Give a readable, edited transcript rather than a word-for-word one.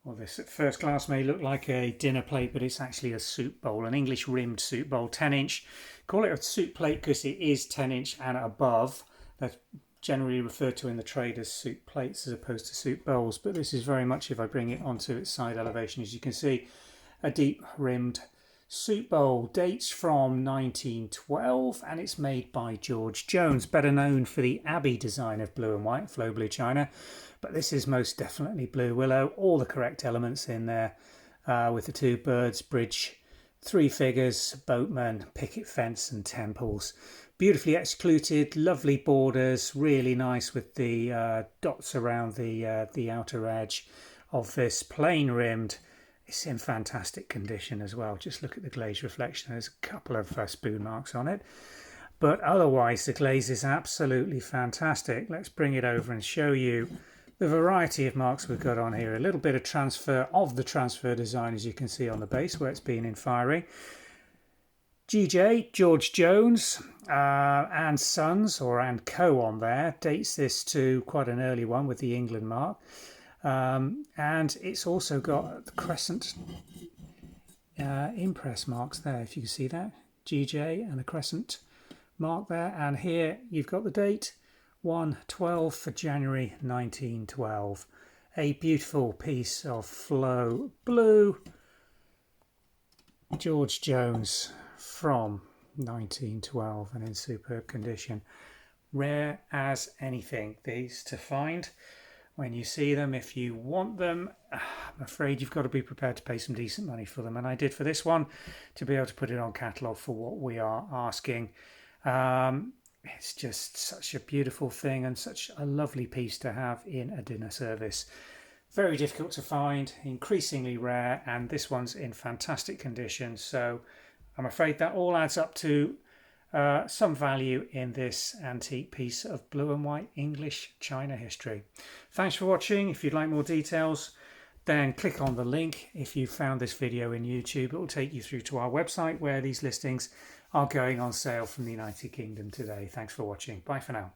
Well, this at first glance may look like a dinner plate, but it's actually a soup bowl, an English rimmed soup bowl, 10-inch. Call it a soup plate because it is 10-inch and above. That's generally referred to in the trade as soup plates as opposed to soup bowls, but this is very much, if I bring it onto its side elevation, as you can see, a deep rimmed soup bowl. Dates from 1912 and it's made by George Jones, better known for the Abbey design of blue and white, flow blue china, but this is most definitely blue willow. All the correct elements in there, with the two birds, bridge, three figures, boatman, picket fence and temples. Beautifully executed, lovely borders, really nice with the dots around the outer edge of this, plain rimmed. It's in fantastic condition as well. Just look at the glaze reflection. There's a couple of spoon marks on it, but otherwise the glaze is absolutely fantastic. Let's bring it over and show you the variety of marks we've got on here. A little bit of transfer of the transfer design, as you can see on the base where it's been in firing. GJ, George Jones, and Sons, or and Co on there, dates this to quite an early one with the England mark. And it's also got the crescent impress marks there, if you can see that, GJ and a crescent mark there. And here you've got the date, 1/12 for January 1912. A beautiful piece of flow blue, George Jones from 1912 and in superb condition. Rare as anything, these to find. When you see them, if you want them, I'm afraid you've got to be prepared to pay some decent money for them. And I did for this one, to be able to put it on catalogue for what we are asking. It's just such a beautiful thing and such a lovely piece to have in a dinner service. Very difficult to find, increasingly rare, and this one's in fantastic condition. So I'm afraid that all adds up to some value in this antique piece of blue and white English china history. Thanks for watching. If you'd like more details, then click on the link. If you found this video in YouTube, it will take you through to our website where these listings are going on sale from the United Kingdom today. Thanks for watching. Bye for now.